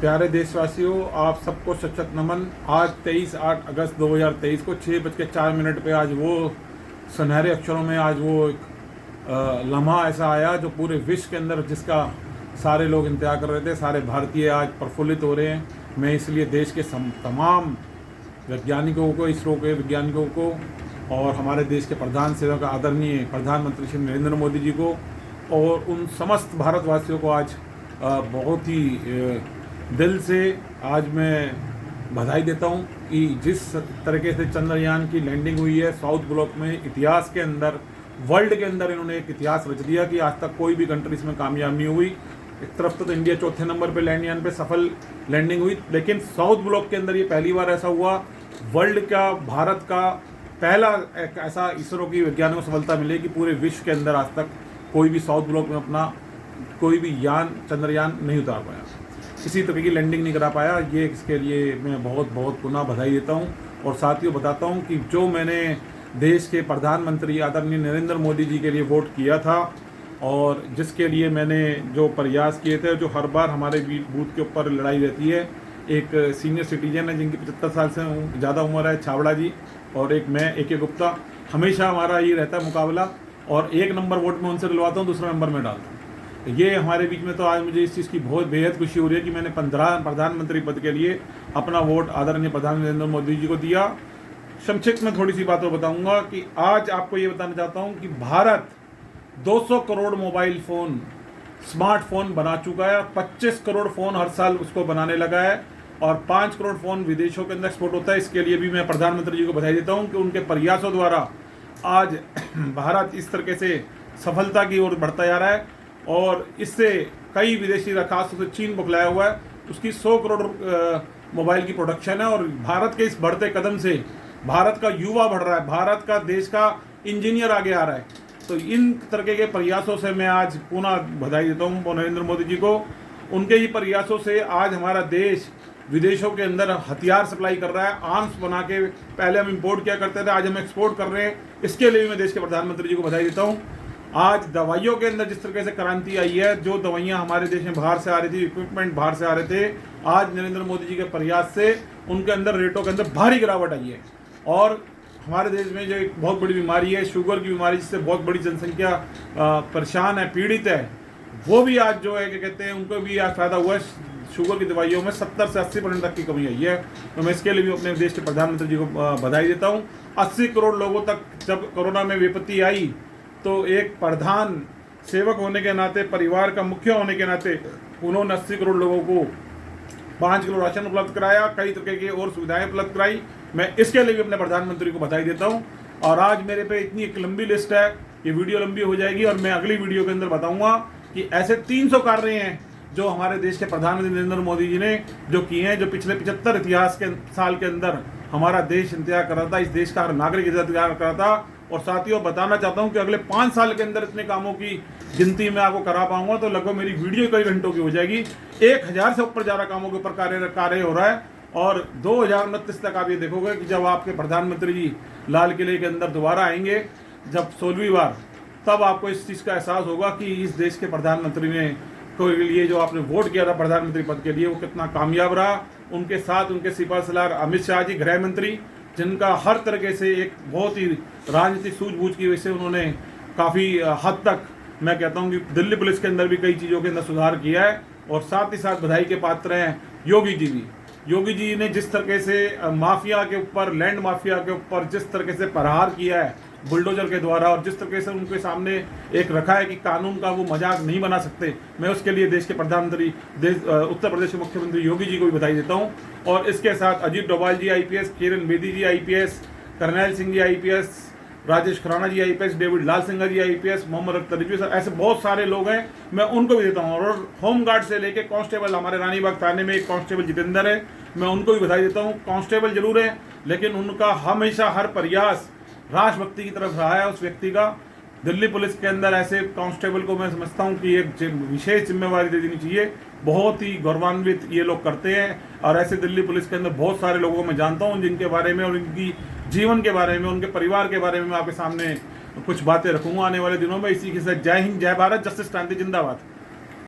प्यारे देशवासियों, आप सबको सशक्त नमन। आज 23 अगस्त 2023 को 6:04 पे आज वो सुनहरे अक्षरों में आज वो एक लम्हा ऐसा आया जो पूरे विश्व के अंदर जिसका सारे लोग इंतजार कर रहे थे। सारे भारतीय आज प्रफुल्लित हो रहे हैं। मैं इसलिए देश के तमाम वैज्ञानिकों को, इसरो के वैज्ञानिकों को और हमारे देश के प्रधान सेवक आदरणीय प्रधानमंत्री श्री नरेंद्र मोदी जी को और उन समस्त भारतवासियों को आज बहुत ही दिल से आज मैं बधाई देता हूं कि जिस तरीके से चंद्रयान की लैंडिंग हुई है साउथ ब्लॉक में, इतिहास के अंदर, वर्ल्ड के अंदर इन्होंने एक इतिहास रच दिया कि आज तक कोई भी कंट्री इसमें कामयाब नहीं हुई। एक तरफ तो इंडिया चौथे नंबर पे लैंडयान पे सफल लैंडिंग हुई, लेकिन साउथ ब्लॉक के अंदर ये पहली बार ऐसा हुआ। वर्ल्ड का, भारत का पहला एक ऐसा इसरो की वैज्ञानिकों को सफलता मिली कि पूरे विश्व के अंदर आज तक कोई भी साउथ ब्लॉक में अपना कोई भी चंद्रयान नहीं उतार पाया, किसी तरह की लैंडिंग नहीं करा पाया। ये इसके लिए मैं बहुत बहुत पुनः बधाई देता हूँ और साथियों बताता हूँ कि जो मैंने देश के प्रधानमंत्री आदरणीय नरेंद्र मोदी जी के लिए वोट किया था और जिसके लिए मैंने जो प्रयास किए थे, जो हर बार हमारे बूथ के ऊपर लड़ाई रहती है, एक सीनियर सिटीजन है जिनकी 75 साल से ज़्यादा उम्र है, छावड़ा जी, और एक मैं AK गुप्ता, हमेशा हमारा ये रहता है मुकाबला और 1 नंबर वोट में उनसे दिलवाता हूँ, दूसरा नंबर में डालता हूँ। ये हमारे बीच में तो आज मुझे इस चीज़ की बहुत बेहद खुशी हो रही है कि मैंने प्रधानमंत्री पद के लिए अपना वोट आदरणीय प्रधानमंत्री नरेंद्र मोदी जी को दिया। संक्षिप्त में थोड़ी सी बातें बताऊंगा कि आज आपको ये बताना चाहता हूँ कि Bharat 200 crore mobile phone, smartphone बना चुका है। 25 करोड़ फ़ोन हर साल उसको बनाने लगा है और 5 करोड़ फ़ोन विदेशों के अंदर एक्सपोर्ट होता है। इसके लिए भी मैं प्रधानमंत्री जी को बधाई देता हूँ कि उनके प्रयासों द्वारा आज भारत इस तरीके से सफलता की ओर बढ़ता जा रहा है और इससे कई विदेशी, खासतौर से चीन बुकलाया हुआ है, उसकी 100 करोड़ मोबाइल की प्रोडक्शन है। और भारत के इस बढ़ते कदम से भारत का युवा बढ़ रहा है, भारत का, देश का इंजीनियर आगे आ रहा है। तो इन तरह के प्रयासों से मैं आज पुनः बधाई देता हूँ नरेंद्र मोदी जी को। उनके ही प्रयासों से आज हमारा देश विदेशों के अंदर हथियार सप्लाई कर रहा है। आर्म्स बना के पहले हम इंपोर्ट किया करते थे, आज हम एक्सपोर्ट कर रहे हैं। इसके लिए भी मैं देश के प्रधानमंत्री जी को बधाई देता हूँ। आज दवाइयों के अंदर जिस तरीके से क्रांति आई है, जो दवाइयाँ हमारे देश में बाहर से आ रही थी, इक्विपमेंट बाहर से आ रहे थे, आज नरेंद्र मोदी जी के प्रयास से उनके अंदर रेटों के अंदर भारी गिरावट आई है। और हमारे देश में जो एक बहुत बड़ी बीमारी है, शुगर की बीमारी, जिससे बहुत बड़ी जनसंख्या परेशान है, पीड़ित है, वो भी आज जो है क्या कहते हैं, उनको भी आज फायदा हुआ है। शुगर की दवाइयों में 70 से 80% तक की कमी आई है। तो मैं इसके लिए भी अपने देश के प्रधानमंत्री जी को बधाई देता हूँ। 80 करोड़ लोगों तक जब कोरोना में विपत्ति आई तो एक प्रधान सेवक होने के नाते, परिवार का मुखिया होने के नाते, उन्होंने 80 करोड़ लोगों को 5 किलो राशन उपलब्ध कराया, कई तरह की और सुविधाएं उपलब्ध कराई। मैं इसके लिए भी अपने प्रधानमंत्री को बधाई देता हूं। और आज मेरे पे इतनी एक लंबी लिस्ट है, ये वीडियो लंबी हो जाएगी और मैं अगली वीडियो के अंदर बताऊंगा कि ऐसे 300 कार्य हैं जो हमारे देश के प्रधानमंत्री नरेंद्र मोदी जी ने जो किए हैं, जो पिछले 75 इतिहास के साल के अंदर हमारा देश इंतजार कर रहा था, इस देश का हर नागरिक इंतजार कर रहा था। और साथियों बताना चाहता हूं कि अगले 5 साल के अंदर इतने कामों की गिनती मैं आपको करा पाऊंगा तो लगभग मेरी वीडियो कई घंटों की हो जाएगी। 1000 से ऊपर ज़्यादा कामों के ऊपर कार्य हो रहा है और 2029 तक आप ये देखोगे कि जब आपके प्रधानमंत्री जी लाल किले के अंदर दोबारा आएंगे, जब 16वीं बार, तब आपको इस चीज़ का एहसास होगा कि इस देश के प्रधानमंत्री ने के लिए जो आपने वोट किया था प्रधानमंत्री पद के लिए, वो कितना कामयाब रहा। उनके साथ उनके सिपा सलार अमित शाह जी, गृह मंत्री, जिनका हर तरीके से एक बहुत ही राजनीतिक सूझबूझ की वजह से उन्होंने काफ़ी हद तक, मैं कहता हूं कि दिल्ली पुलिस के अंदर भी कई चीज़ों के अंदर सुधार किया है। और साथ ही साथ बधाई के पात्र हैं योगी जी भी। योगी जी ने जिस तरीके से माफिया के ऊपर, लैंड माफिया के ऊपर जिस तरीके से प्रहार किया है बुलडोजर के द्वारा, और जिस तरीके से उनके सामने एक रखा है कि कानून का वो मजाक नहीं बना सकते, मैं उसके लिए देश के प्रधानमंत्री, उत्तर प्रदेश के मुख्यमंत्री योगी जी को भी बधाई देता हूं। और इसके साथ अजीत डोभाल जी IPS, किरण बेदी जी IPS, करनैल सिंह जी IPS, राजेश खुराना जी IPS, डेविड लाल सिंह जी IPS, मोहम्मद अख्तर रिजवी सर, ऐसे बहुत सारे लोग हैं, मैं उनको भी देता हूँ। और होमगार्ड से लेके कांस्टेबल, हमारे रानीबाग थाने में एक कांस्टेबल जितेंद्र है, मैं उनको भी बधाई देता हूँ। कांस्टेबल जरूर है, लेकिन उनका हमेशा हर प्रयास राष्ट्रभक्ति की तरफ रहा है उस व्यक्ति का। दिल्ली पुलिस के अंदर ऐसे कांस्टेबल को मैं समझता हूं कि एक विशेष जिम्मेवारी दे देनी चाहिए। बहुत ही गौरवान्वित ये लोग करते हैं और ऐसे दिल्ली पुलिस के अंदर बहुत सारे लोगों को मैं जानता हूं जिनके बारे में और इनकी जीवन के बारे में, उनके परिवार के बारे में मैं आपके सामने कुछ बातें रखूंगा आने वाले दिनों में। इसी के साथ जय हिंद, जय भारत, जस्टिस क्रांति जिंदाबाद।